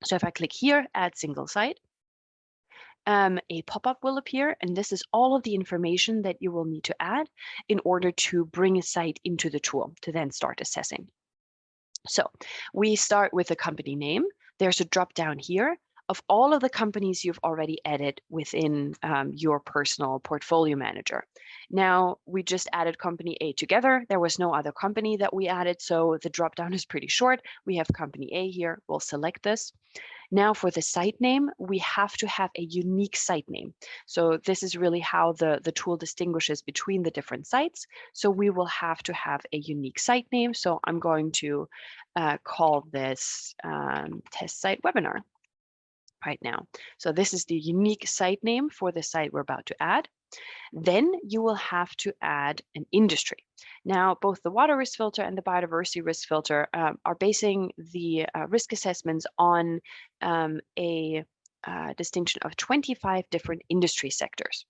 So if I click here, add single site, a pop-up will appear, and this is all of the information that you will need to add in order to bring a site into the tool to then start assessing. So we start with the company name. There's a drop down here of all of the companies you've already added within your personal portfolio manager. Now, we just added company A together. There was no other company that we added, so the drop down is pretty short. We have company A here. We'll select this. Now for the site name, we have to have a unique site name. So this is really how the tool distinguishes between the different sites. So we will have to have a unique site name. So I'm going to call this test site webinar right now. So this is the unique site name for the site we're about to add. Then you will have to add an industry. Now, both the water risk filter and the biodiversity risk filter are basing the risk assessments on a distinction of 25 different industry sectors.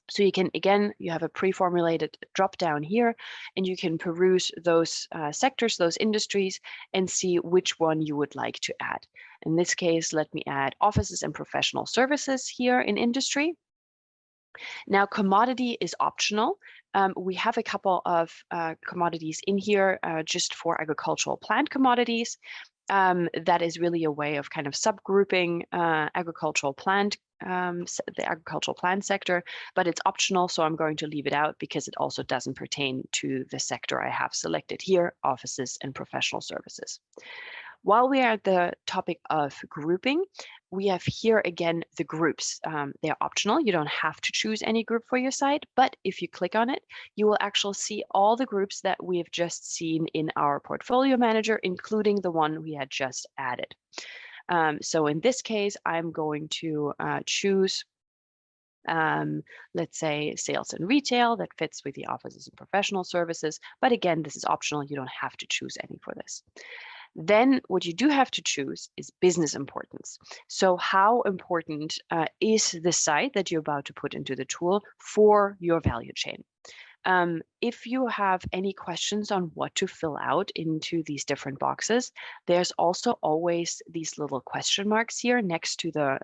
So you can, again, you have a pre-formulated drop down here, and you can peruse those sectors, those industries, and see which one you would like to add. In this case, let me add offices and professional services here in industry. Now, commodity is optional. We have a couple of commodities in here just for agricultural plant commodities. That is really a way of kind of subgrouping the agricultural plant sector, but it's optional, so I'm going to leave it out because it also doesn't pertain to the sector I have selected here, offices and professional services. While we are at the topic of grouping, we have here again the groups. They're optional. You don't have to choose any group for your site, but if you click on it, you will actually see all the groups that we have just seen in our portfolio manager, including the one we had just added. So in this case, I'm going to choose let's say sales and retail that fits with the offices and professional services. But again, this is optional. You don't have to choose any for this. Then what you do have to choose is business importance. So how important is the site that you're about to put into the tool for your value chain? If you have any questions on what to fill out into these different boxes, there's also always these little question marks here next to the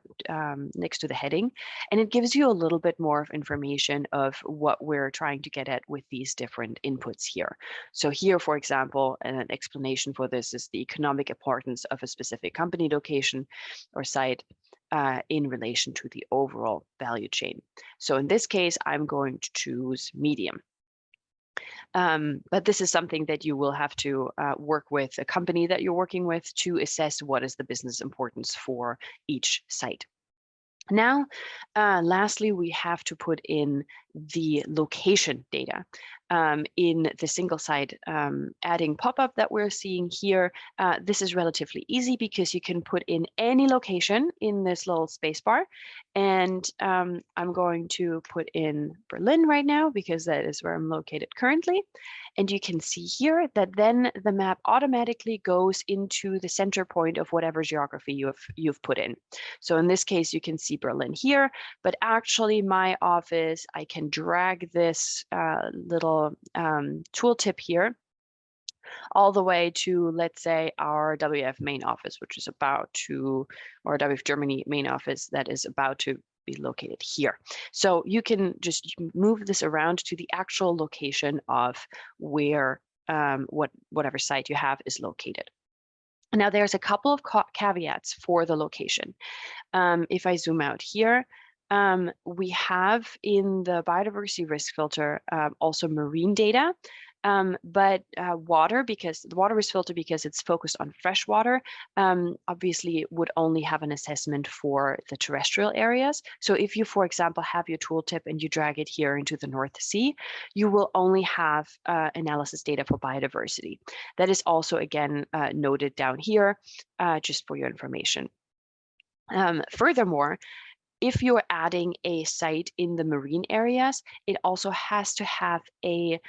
heading, and it gives you a little bit more of information of what we're trying to get at with these different inputs here. So here, for example, an explanation for this is the economic importance of a specific company location or site in relation to the overall value chain. So in this case, I'm going to choose medium. But this is something that you will have to work with a company that you're working with to assess what is the business importance for each site. Now, lastly, we have to put in the location data. In the single site adding pop-up that we're seeing here, this is relatively easy because you can put in any location in this little space bar. And I'm going to put in Berlin right now because that is where I'm located currently. And you can see here that then the map automatically goes into the center point of whatever geography you've put in. So in this case, you can see Berlin here, but actually my office, I can drag this little tooltip here all the way to, let's say, our WF main office, which is about to, or WF Germany main office that is about to be located here. So you can just move this around to the actual location of where whatever site you have is located. Now, there's a couple of caveats for the location. If I zoom out here, we have in the biodiversity risk filter also marine data, but water, because the water risk filter, because it's focused on fresh water, obviously would only have an assessment for the terrestrial areas. So if you, for example, have your tooltip and you drag it here into the North Sea, you will only have analysis data for biodiversity. That is also, again, noted down here, just for your information. Furthermore, if you're adding a site in the marine areas, it also has to have a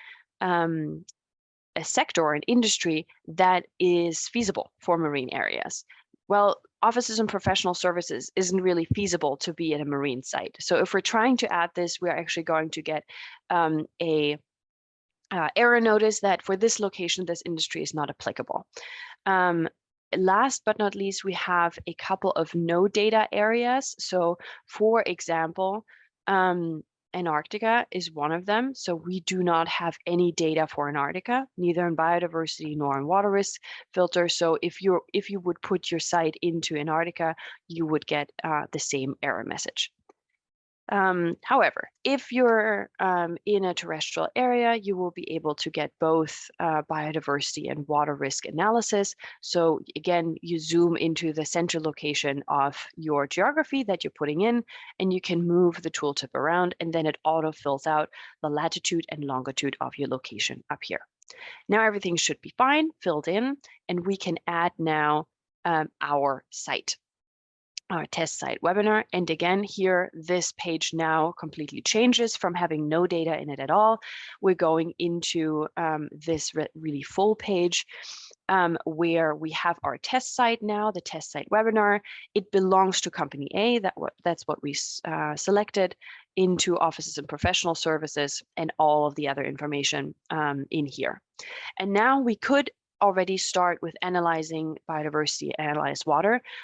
sector or an industry that is feasible for marine areas. Well, offices and professional services isn't really feasible to be at a marine site. So if we're trying to add this, we're actually going to get a error notice that for this location, this industry is not applicable. last but not least, we have a couple of no data areas. So for example, Antarctica is one of them. So we do not have any data for Antarctica, neither in biodiversity nor in water risk filter. So if you would put your site into Antarctica, you would get the same error message. However, if you're in a terrestrial area, you will be able to get both biodiversity and water risk analysis. So again, you zoom into the center location of your geography that you're putting in, and you can move the tooltip around, and then it auto fills out the latitude and longitude of your location up here. Now everything should be fine, filled in, and we can add now our site. Our test site webinar. And again, here, this page now completely changes from having no data in it at all. We're going into this really full page where we have our test site now, the test site webinar. It belongs to company A, that's what we selected, into offices and professional services, and all of the other information in here. And now we could already start with analyzing biodiversity, analyze water,